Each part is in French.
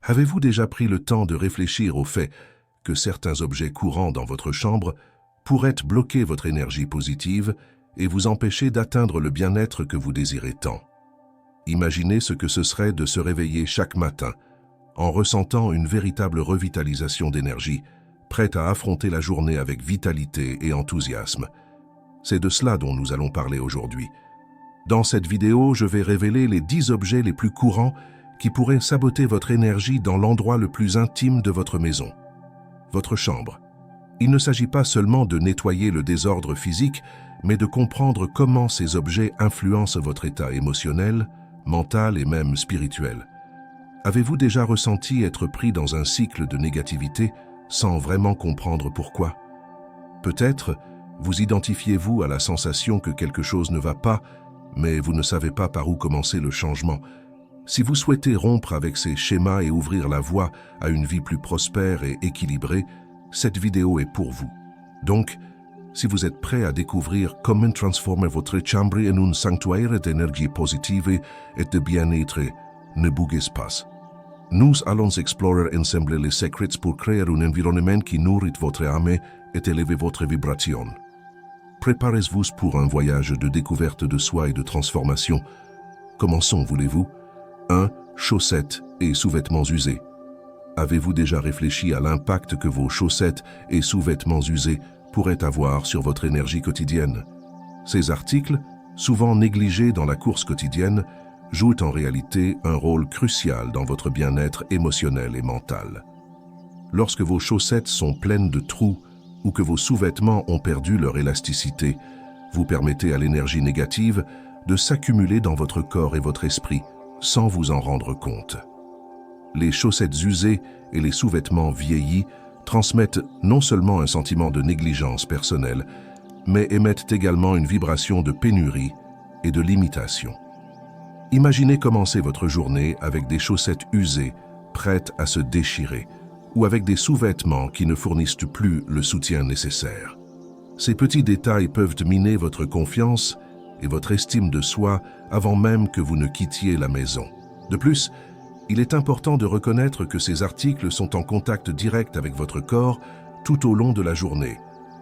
Avez-vous déjà pris le temps de réfléchir au fait que certains objets courants dans votre chambre pourraient bloquer votre énergie positive et vous empêcher d'atteindre le bien-être que vous désirez tant? Imaginez ce que ce serait de se réveiller chaque matin en ressentant une véritable revitalisation d'énergie, prête à affronter la journée avec vitalité et enthousiasme. C'est de cela dont nous allons parler aujourd'hui. Dans cette vidéo, je vais révéler les 10 objets les plus courants qui pourraient saboter votre énergie dans l'endroit le plus intime de votre maison, votre chambre. Il ne s'agit pas seulement de nettoyer le désordre physique, mais de comprendre comment ces objets influencent votre état émotionnel, mental et même spirituel. Avez-vous déjà ressenti être pris dans un cycle de négativité sans vraiment comprendre pourquoi? Peut-être vous identifiez-vous à la sensation que quelque chose ne va pas, mais vous ne savez pas par où commencer le changement. Si vous souhaitez rompre avec ces schémas et ouvrir la voie à une vie plus prospère et équilibrée, cette vidéo est pour vous. Donc, si vous êtes prêt à découvrir comment transformer votre chambre en un sanctuaire d'énergie positive et de bien-être, ne bougez pas. Nous allons explorer ensemble les secrets pour créer un environnement qui nourrit votre âme et élève votre vibration. Préparez-vous pour un voyage de découverte de soi et de transformation. Commençons, voulez-vous? 1. Chaussettes et sous-vêtements usés. Avez-vous déjà réfléchi à l'impact que vos chaussettes et sous-vêtements usés pourraient avoir sur votre énergie quotidienne? Ces articles, souvent négligés dans la course quotidienne, jouent en réalité un rôle crucial dans votre bien-être émotionnel et mental. Lorsque vos chaussettes sont pleines de trous ou que vos sous-vêtements ont perdu leur élasticité, vous permettez à l'énergie négative de s'accumuler dans votre corps et votre esprit, sans vous en rendre compte. Les chaussettes usées et les sous-vêtements vieillis transmettent non seulement un sentiment de négligence personnelle, mais émettent également une vibration de pénurie et de limitation. Imaginez commencer votre journée avec des chaussettes usées, prêtes à se déchirer, ou avec des sous-vêtements qui ne fournissent plus le soutien nécessaire. Ces petits détails peuvent miner votre confiance et votre estime de soi avant même que vous ne quittiez la maison. De plus, il est important de reconnaître que ces articles sont en contact direct avec votre corps tout au long de la journée,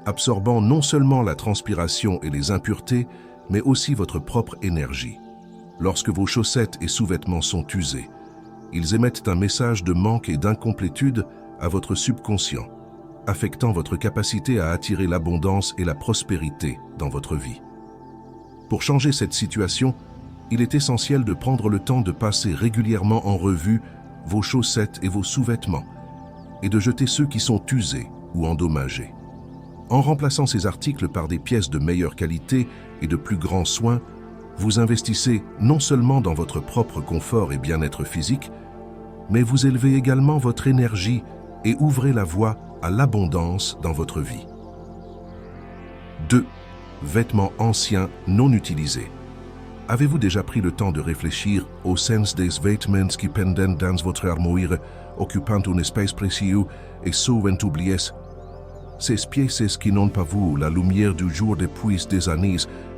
absorbant non seulement la transpiration et les impuretés, mais aussi votre propre énergie. Lorsque vos chaussettes et sous-vêtements sont usés, ils émettent un message de manque et d'incomplétude à votre subconscient, affectant votre capacité à attirer l'abondance et la prospérité dans votre vie. Pour changer cette situation, il est essentiel de prendre le temps de passer régulièrement en revue vos chaussettes et vos sous-vêtements et de jeter ceux qui sont usés ou endommagés. En remplaçant ces articles par des pièces de meilleure qualité et de plus grands soins, vous investissez non seulement dans votre propre confort et bien-être physique, mais vous élevez également votre énergie et ouvrez la voie à l'abondance dans votre vie. 2. Vêtements anciens non utilisés. Avez-vous déjà pris le temps de réfléchir au sens des vêtements qui pendent dans votre armoire, occupant un espace précieux et souvent oubliés? Ces pièces qui n'ont pas vu la lumière du jour depuis des années,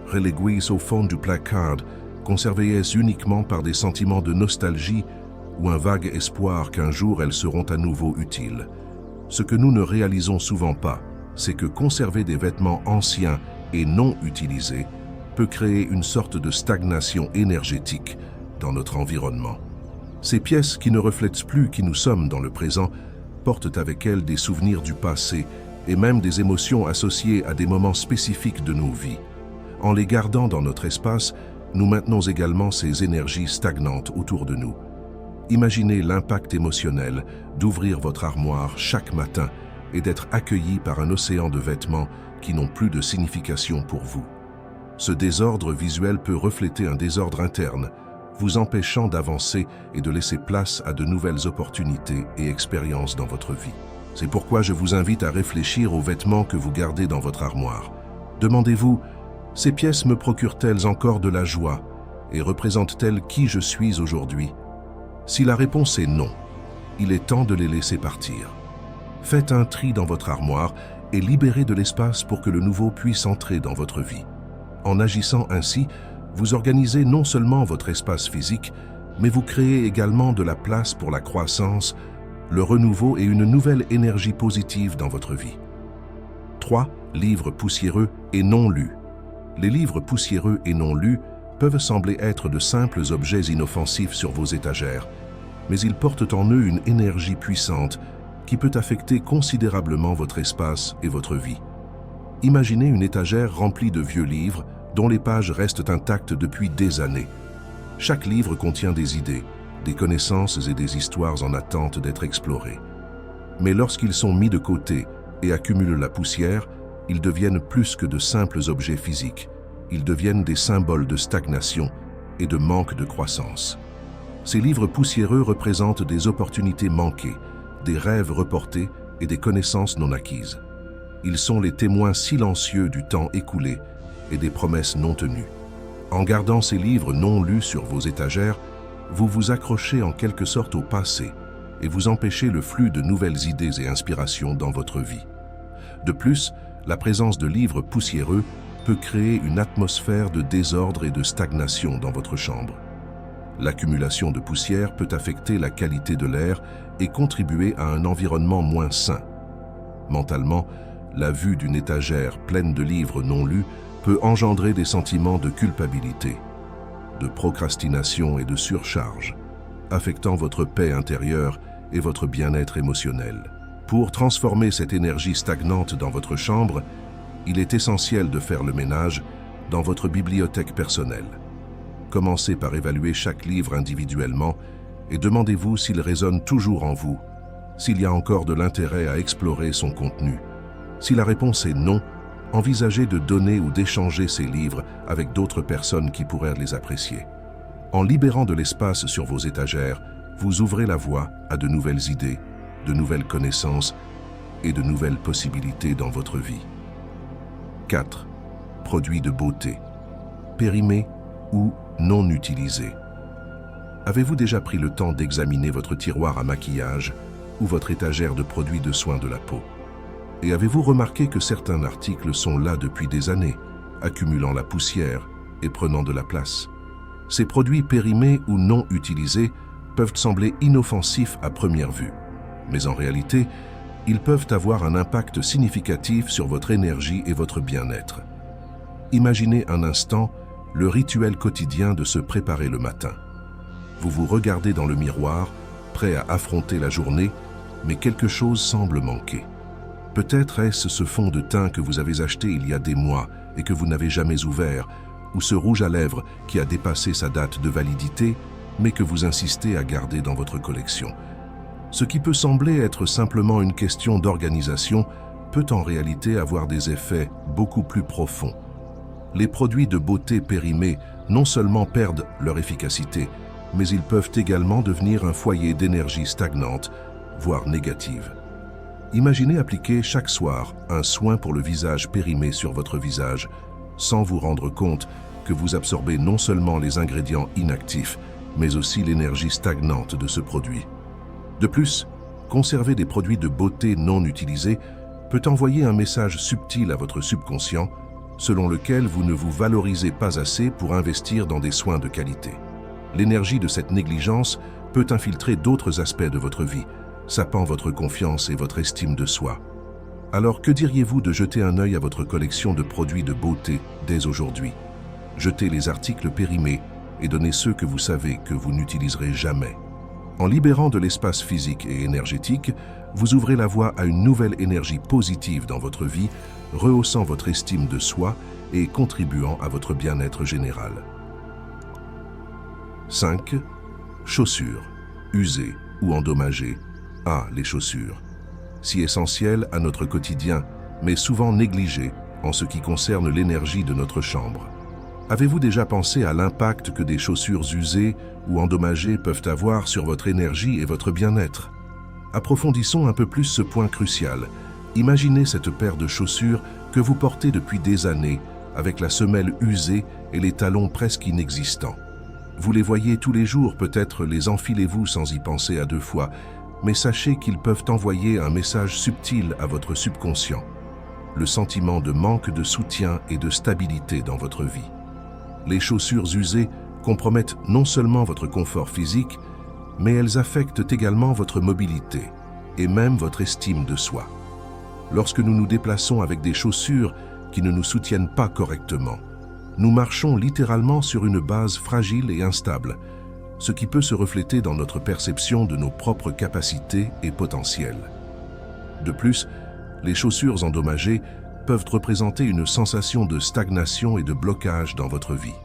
reléguées au fond du placard, conservées uniquement par des sentiments de nostalgie ou un vague espoir qu'un jour elles seront à nouveau utiles. Ce que nous ne réalisons souvent pas, c'est que conserver des vêtements anciens et non utilisés peut créer une sorte de stagnation énergétique dans notre environnement. Ces pièces qui ne reflètent plus qui nous sommes dans le présent portent avec elles des souvenirs du passé et même des émotions associées à des moments spécifiques de nos vies. En les gardant dans notre espace, nous maintenons également ces énergies stagnantes autour de nous. Imaginez l'impact émotionnel d'ouvrir votre armoire chaque matin et d'être accueilli par un océan de vêtements qui n'ont plus de signification pour vous. Ce désordre visuel peut refléter un désordre interne, vous empêchant d'avancer et de laisser place à de nouvelles opportunités et expériences dans votre vie. C'est pourquoi je vous invite à réfléchir aux vêtements que vous gardez dans votre armoire. Demandez-vous, ces pièces me procurent-elles encore de la joie et représentent-elles qui je suis aujourd'hui? Si la réponse est non, il est temps de les laisser partir. Faites un tri dans votre armoire et libérez de l'espace pour que le nouveau puisse entrer dans votre vie. En agissant ainsi, vous organisez non seulement votre espace physique, mais vous créez également de la place pour la croissance, le renouveau et une nouvelle énergie positive dans votre vie. 3. Livres poussiéreux et non lus. Les livres poussiéreux et non lus peuvent sembler être de simples objets inoffensifs sur vos étagères, mais ils portent en eux une énergie puissante qui peut affecter considérablement votre espace et votre vie. Imaginez une étagère remplie de vieux livres dont les pages restent intactes depuis des années. Chaque livre contient des idées, des connaissances et des histoires en attente d'être explorées. Mais lorsqu'ils sont mis de côté et accumulent la poussière, ils deviennent plus que de simples objets physiques. Ils deviennent des symboles de stagnation et de manque de croissance. Ces livres poussiéreux représentent des opportunités manquées, des rêves reportés et des connaissances non acquises. Ils sont les témoins silencieux du temps écoulé et des promesses non tenues. En gardant ces livres non lus sur vos étagères, vous vous accrochez en quelque sorte au passé et vous empêchez le flux de nouvelles idées et inspirations dans votre vie. De plus, la présence de livres poussiéreux peut créer une atmosphère de désordre et de stagnation dans votre chambre. L'accumulation de poussière peut affecter la qualité de l'air et contribuer à un environnement moins sain. Mentalement, la vue d'une étagère pleine de livres non lus peut engendrer des sentiments de culpabilité, de procrastination et de surcharge, affectant votre paix intérieure et votre bien-être émotionnel. Pour transformer cette énergie stagnante dans votre chambre, il est essentiel de faire le ménage dans votre bibliothèque personnelle. Commencez par évaluer chaque livre individuellement et demandez-vous s'il résonne toujours en vous, s'il y a encore de l'intérêt à explorer son contenu. Si la réponse est non, envisagez de donner ou d'échanger ces livres avec d'autres personnes qui pourraient les apprécier. En libérant de l'espace sur vos étagères, vous ouvrez la voie à de nouvelles idées, de nouvelles connaissances et de nouvelles possibilités dans votre vie. 4. Produits de beauté. Périmés ou non utilisés. Avez-vous déjà pris le temps d'examiner votre tiroir à maquillage ou votre étagère de produits de soins de la peau? Et avez-vous remarqué que certains articles sont là depuis des années, accumulant la poussière et prenant de la place? Ces produits périmés ou non utilisés peuvent sembler inoffensifs à première vue, mais en réalité, ils peuvent avoir un impact significatif sur votre énergie et votre bien-être. Imaginez un instant le rituel quotidien de se préparer le matin. Vous vous regardez dans le miroir, prêt à affronter la journée, mais quelque chose semble manquer. Peut-être est-ce ce fond de teint que vous avez acheté il y a des mois et que vous n'avez jamais ouvert, ou ce rouge à lèvres qui a dépassé sa date de validité, mais que vous insistez à garder dans votre collection. Ce qui peut sembler être simplement une question d'organisation peut en réalité avoir des effets beaucoup plus profonds. Les produits de beauté périmés non seulement perdent leur efficacité, mais ils peuvent également devenir un foyer d'énergie stagnante, voire négative. Imaginez appliquer chaque soir un soin pour le visage périmé sur votre visage, sans vous rendre compte que vous absorbez non seulement les ingrédients inactifs, mais aussi l'énergie stagnante de ce produit. De plus, conserver des produits de beauté non utilisés peut envoyer un message subtil à votre subconscient, selon lequel vous ne vous valorisez pas assez pour investir dans des soins de qualité. L'énergie de cette négligence peut infiltrer d'autres aspects de votre vie, sapant votre confiance et votre estime de soi. Alors que diriez-vous de jeter un œil à votre collection de produits de beauté dès aujourd'hui? Jetez les articles périmés et donnez ceux que vous savez que vous n'utiliserez jamais. En libérant de l'espace physique et énergétique, vous ouvrez la voie à une nouvelle énergie positive dans votre vie, rehaussant votre estime de soi et contribuant à votre bien-être général. 5. Chaussures, usées ou endommagées. Les chaussures. Si essentielles à notre quotidien, mais souvent négligées en ce qui concerne l'énergie de notre chambre. Avez-vous déjà pensé à l'impact que des chaussures usées ou endommagées peuvent avoir sur votre énergie et votre bien-être? Approfondissons un peu plus ce point crucial. Imaginez cette paire de chaussures que vous portez depuis des années, avec la semelle usée et les talons presque inexistants. Vous les voyez tous les jours, peut-être les enfilez-vous sans y penser à deux fois, mais sachez qu'ils peuvent envoyer un message subtil à votre subconscient, le sentiment de manque de soutien et de stabilité dans votre vie. Les chaussures usées compromettent non seulement votre confort physique, mais elles affectent également votre mobilité et même votre estime de soi. Lorsque nous nous déplaçons avec des chaussures qui ne nous soutiennent pas correctement, nous marchons littéralement sur une base fragile et instable, ce qui peut se refléter dans notre perception de nos propres capacités et potentiels. De plus, les chaussures endommagées peuvent représenter une sensation de stagnation et de blocage dans votre vie.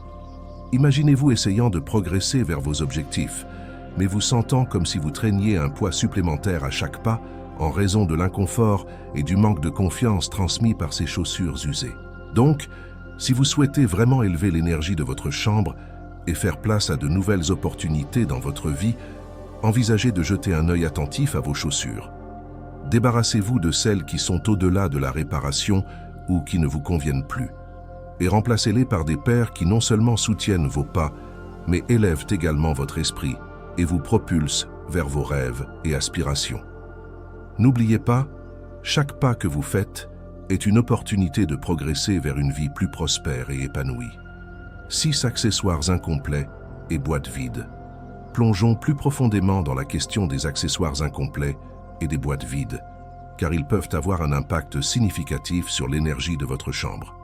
Imaginez-vous essayant de progresser vers vos objectifs, mais vous sentant comme si vous traîniez un poids supplémentaire à chaque pas en raison de l'inconfort et du manque de confiance transmis par ces chaussures usées. Donc, si vous souhaitez vraiment élever l'énergie de votre chambre et faire place à de nouvelles opportunités dans votre vie, envisagez de jeter un œil attentif à vos chaussures. Débarrassez-vous de celles qui sont au-delà de la réparation ou qui ne vous conviennent plus, et remplacez-les par des paires qui non seulement soutiennent vos pas, mais élèvent également votre esprit et vous propulsent vers vos rêves et aspirations. N'oubliez pas, chaque pas que vous faites est une opportunité de progresser vers une vie plus prospère et épanouie. 6 accessoires incomplets et boîtes vides. Plongeons plus profondément dans la question des accessoires incomplets et des boîtes vides, car ils peuvent avoir un impact significatif sur l'énergie de votre chambre.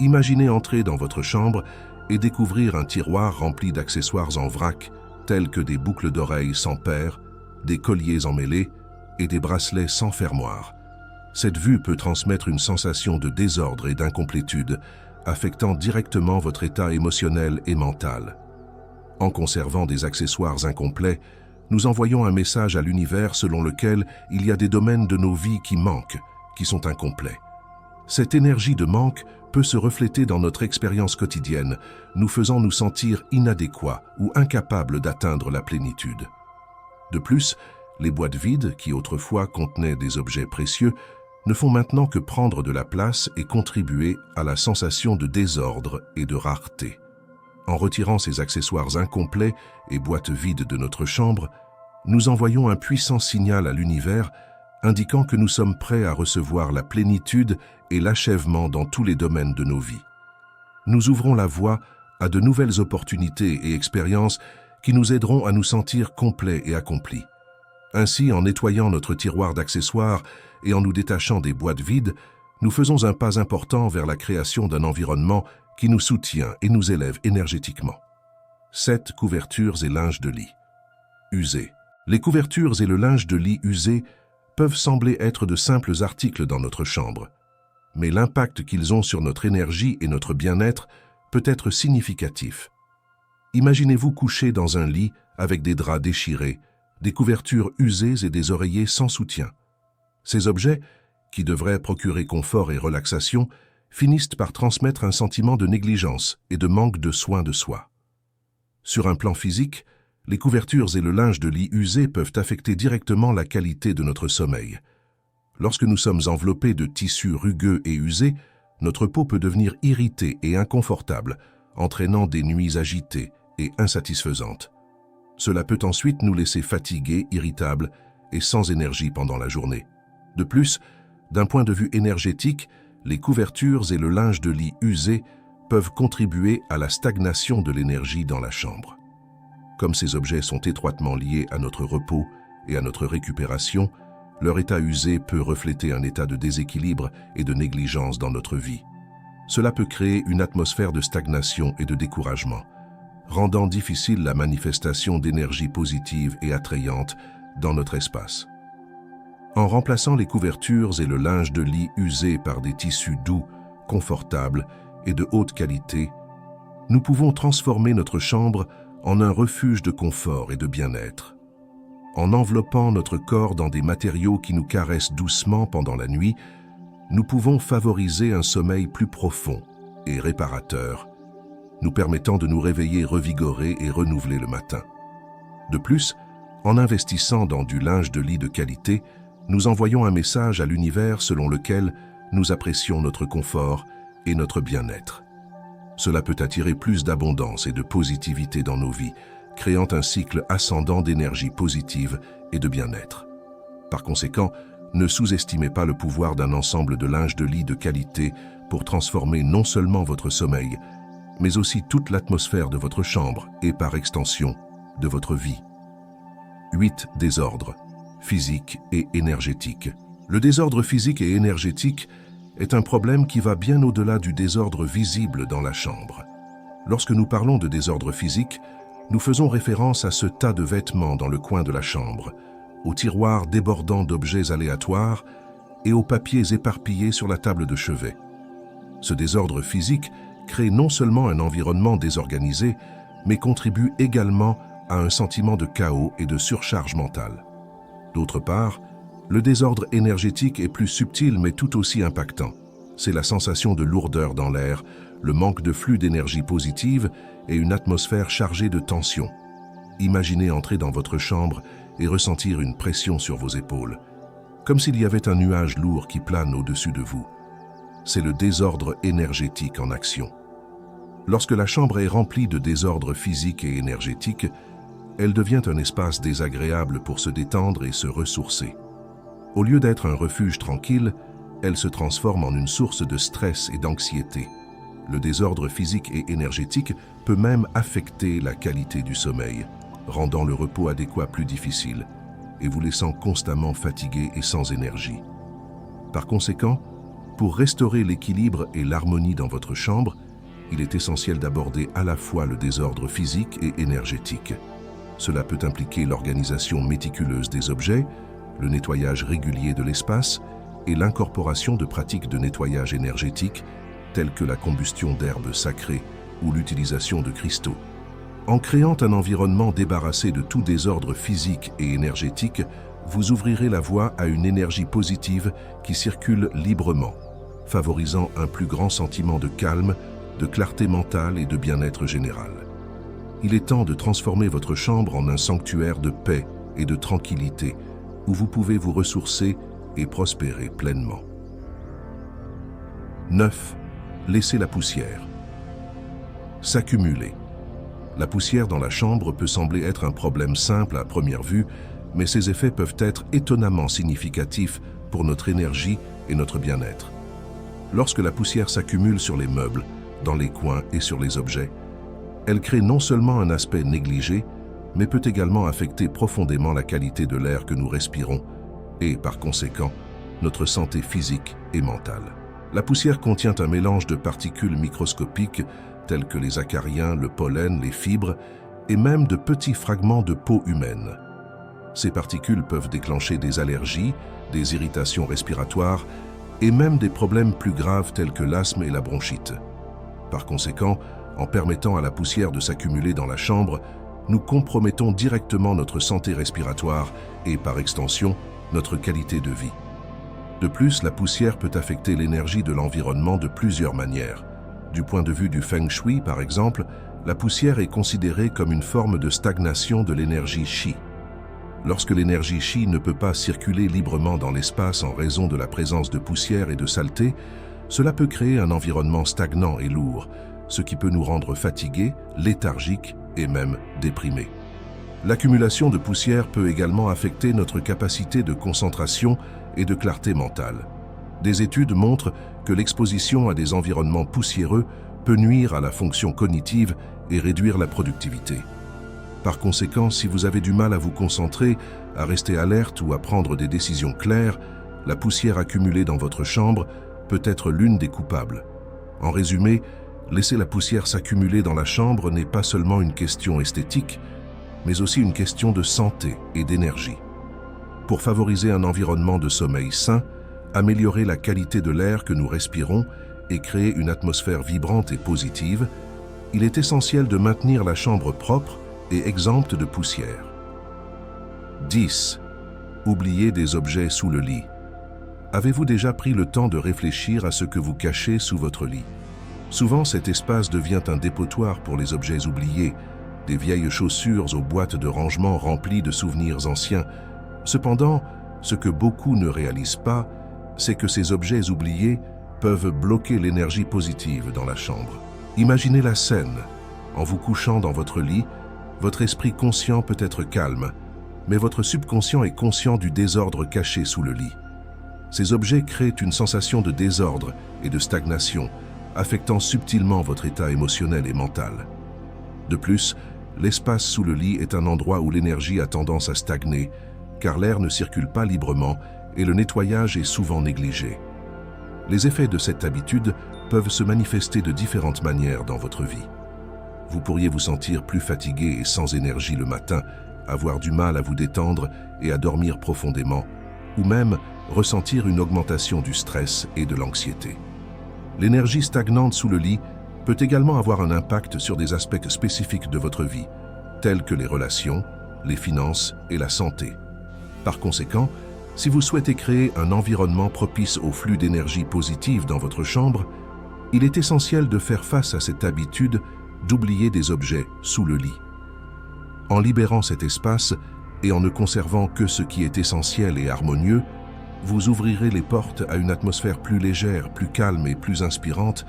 Imaginez entrer dans votre chambre et découvrir un tiroir rempli d'accessoires en vrac, tels que des boucles d'oreilles sans paire, des colliers emmêlés et des bracelets sans fermoir. Cette vue peut transmettre une sensation de désordre et d'incomplétude, affectant directement votre état émotionnel et mental. En conservant des accessoires incomplets, nous envoyons un message à l'univers selon lequel il y a des domaines de nos vies qui manquent, qui sont incomplets. Cette énergie de manque peut se refléter dans notre expérience quotidienne, nous faisant nous sentir inadéquats ou incapables d'atteindre la plénitude. De plus, les boîtes vides, qui autrefois contenaient des objets précieux, ne font maintenant que prendre de la place et contribuer à la sensation de désordre et de rareté. En retirant ces accessoires incomplets et boîtes vides de notre chambre, nous envoyons un puissant signal à l'univers indiquant que nous sommes prêts à recevoir la plénitude et l'achèvement dans tous les domaines de nos vies. Nous ouvrons la voie à de nouvelles opportunités et expériences qui nous aideront à nous sentir complets et accomplis. Ainsi, en nettoyant notre tiroir d'accessoires et en nous détachant des boîtes vides, nous faisons un pas important vers la création d'un environnement qui nous soutient et nous élève énergétiquement. 7 couvertures et linge de lit. Usés. Les couvertures et le linge de lit usés peuvent sembler être de simples articles dans notre chambre, mais l'impact qu'ils ont sur notre énergie et notre bien-être peut être significatif. Imaginez-vous coucher dans un lit avec des draps déchirés, des couvertures usées et des oreillers sans soutien. Ces objets, qui devraient procurer confort et relaxation, finissent par transmettre un sentiment de négligence et de manque de soin de soi. Sur un plan physique, les couvertures et le linge de lit usés peuvent affecter directement la qualité de notre sommeil. Lorsque nous sommes enveloppés de tissus rugueux et usés, notre peau peut devenir irritée et inconfortable, entraînant des nuits agitées et insatisfaisantes. Cela peut ensuite nous laisser fatigués, irritables et sans énergie pendant la journée. De plus, d'un point de vue énergétique, les couvertures et le linge de lit usés peuvent contribuer à la stagnation de l'énergie dans la chambre. Comme ces objets sont étroitement liés à notre repos et à notre récupération, leur état usé peut refléter un état de déséquilibre et de négligence dans notre vie. Cela peut créer une atmosphère de stagnation et de découragement, rendant difficile la manifestation d'énergie positive et attrayante dans notre espace. En remplaçant les couvertures et le linge de lit usés par des tissus doux, confortables et de haute qualité, nous pouvons transformer notre chambre en un refuge de confort et de bien-être. En enveloppant notre corps dans des matériaux qui nous caressent doucement pendant la nuit, nous pouvons favoriser un sommeil plus profond et réparateur, nous permettant de nous réveiller revigorés et renouvelés le matin. De plus, en investissant dans du linge de lit de qualité, nous envoyons un message à l'univers selon lequel nous apprécions notre confort et notre bien-être. Cela peut attirer plus d'abondance et de positivité dans nos vies, créant un cycle ascendant d'énergie positive et de bien-être. Par conséquent, ne sous-estimez pas le pouvoir d'un ensemble de linge de lit de qualité pour transformer non seulement votre sommeil, mais aussi toute l'atmosphère de votre chambre et par extension, de votre vie. 8. Désordre, physique et énergétique. Le désordre physique et énergétique est un problème qui va bien au-delà du désordre visible dans la chambre. Lorsque nous parlons de désordre physique, nous faisons référence à ce tas de vêtements dans le coin de la chambre, aux tiroirs débordant d'objets aléatoires et aux papiers éparpillés sur la table de chevet. Ce désordre physique crée non seulement un environnement désorganisé, mais contribue également à un sentiment de chaos et de surcharge mentale. D'autre part, le désordre énergétique est plus subtil mais tout aussi impactant. C'est la sensation de lourdeur dans l'air, le manque de flux d'énergie positive et une atmosphère chargée de tension. Imaginez entrer dans votre chambre et ressentir une pression sur vos épaules, comme s'il y avait un nuage lourd qui plane au-dessus de vous. C'est le désordre énergétique en action. Lorsque la chambre est remplie de désordre physique et énergétique, elle devient un espace désagréable pour se détendre et se ressourcer. Au lieu d'être un refuge tranquille, elle se transforme en une source de stress et d'anxiété. Le désordre physique et énergétique peut même affecter la qualité du sommeil, rendant le repos adéquat plus difficile et vous laissant constamment fatigué et sans énergie. Par conséquent, pour restaurer l'équilibre et l'harmonie dans votre chambre, il est essentiel d'aborder à la fois le désordre physique et énergétique. Cela peut impliquer l'organisation méticuleuse des objets, le nettoyage régulier de l'espace et l'incorporation de pratiques de nettoyage énergétique telles que la combustion d'herbes sacrées ou l'utilisation de cristaux. En créant un environnement débarrassé de tout désordre physique et énergétique, vous ouvrirez la voie à une énergie positive qui circule librement, favorisant un plus grand sentiment de calme, de clarté mentale et de bien-être général. Il est temps de transformer votre chambre en un sanctuaire de paix et de tranquillité, où vous pouvez vous ressourcer et prospérer pleinement. 9. Laissez la poussière s'accumuler. La poussière dans la chambre peut sembler être un problème simple à première vue, mais ses effets peuvent être étonnamment significatifs pour notre énergie et notre bien-être. Lorsque la poussière s'accumule sur les meubles, dans les coins et sur les objets, elle crée non seulement un aspect négligé, mais peut également affecter profondément la qualité de l'air que nous respirons et, par conséquent, notre santé physique et mentale. La poussière contient un mélange de particules microscopiques telles que les acariens, le pollen, les fibres et même de petits fragments de peau humaine. Ces particules peuvent déclencher des allergies, des irritations respiratoires et même des problèmes plus graves tels que l'asthme et la bronchite. Par conséquent, en permettant à la poussière de s'accumuler dans la chambre, nous compromettons directement notre santé respiratoire et, par extension, notre qualité de vie. De plus, la poussière peut affecter l'énergie de l'environnement de plusieurs manières. Du point de vue du Feng Shui, par exemple, la poussière est considérée comme une forme de stagnation de l'énergie Qi. Lorsque l'énergie Qi ne peut pas circuler librement dans l'espace en raison de la présence de poussière et de saleté, cela peut créer un environnement stagnant et lourd, ce qui peut nous rendre fatigués, léthargiques et même déprimés. L'accumulation de poussière peut également affecter notre capacité de concentration et de clarté mentale. Des études montrent que l'exposition à des environnements poussiéreux peut nuire à la fonction cognitive et réduire la productivité. Par conséquent, si vous avez du mal à vous concentrer, à rester alerte ou à prendre des décisions claires, la poussière accumulée dans votre chambre peut être l'une des coupables. En résumé, laisser la poussière s'accumuler dans la chambre n'est pas seulement une question esthétique, mais aussi une question de santé et d'énergie. Pour favoriser un environnement de sommeil sain, améliorer la qualité de l'air que nous respirons et créer une atmosphère vibrante et positive, il est essentiel de maintenir la chambre propre et exempte de poussière. 10. Oubliez des objets sous le lit. Avez-vous déjà pris le temps de réfléchir à ce que vous cachez sous votre lit? Souvent, cet espace devient un dépotoir pour les objets oubliés, des vieilles chaussures aux boîtes de rangement remplies de souvenirs anciens. Cependant, ce que beaucoup ne réalisent pas, c'est que ces objets oubliés peuvent bloquer l'énergie positive dans la chambre. Imaginez la scène. En vous couchant dans votre lit, votre esprit conscient peut être calme, mais votre subconscient est conscient du désordre caché sous le lit. Ces objets créent une sensation de désordre et de stagnation, affectant subtilement votre état émotionnel et mental. De plus, l'espace sous le lit est un endroit où l'énergie a tendance à stagner, car l'air ne circule pas librement et le nettoyage est souvent négligé. Les effets de cette habitude peuvent se manifester de différentes manières dans votre vie. Vous pourriez vous sentir plus fatigué et sans énergie le matin, avoir du mal à vous détendre et à dormir profondément, ou même ressentir une augmentation du stress et de l'anxiété. L'énergie stagnante sous le lit peut également avoir un impact sur des aspects spécifiques de votre vie, tels que les relations, les finances et la santé. Par conséquent, si vous souhaitez créer un environnement propice au flux d'énergie positive dans votre chambre, il est essentiel de faire face à cette habitude d'oublier des objets sous le lit. En libérant cet espace et en ne conservant que ce qui est essentiel et harmonieux, vous ouvrirez les portes à une atmosphère plus légère, plus calme et plus inspirante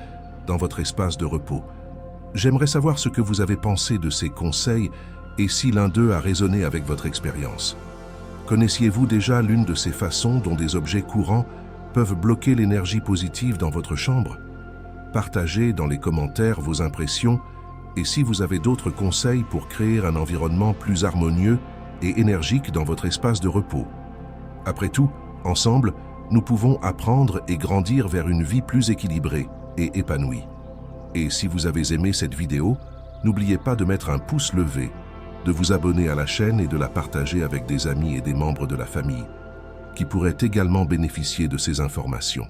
dans votre espace de repos. J'aimerais savoir ce que vous avez pensé de ces conseils et si l'un d'eux a résonné avec votre expérience. Connaissiez-vous déjà l'une de ces façons dont des objets courants peuvent bloquer l'énergie positive dans votre chambre? Partagez dans les commentaires vos impressions et si vous avez d'autres conseils pour créer un environnement plus harmonieux et énergique dans votre espace de repos. Après tout, ensemble, nous pouvons apprendre et grandir vers une vie plus équilibrée et épanouie. Et si vous avez aimé cette vidéo, n'oubliez pas de mettre un pouce levé, de vous abonner à la chaîne et de la partager avec des amis et des membres de la famille qui pourraient également bénéficier de ces informations.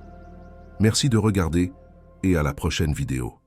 Merci de regarder et à la prochaine vidéo.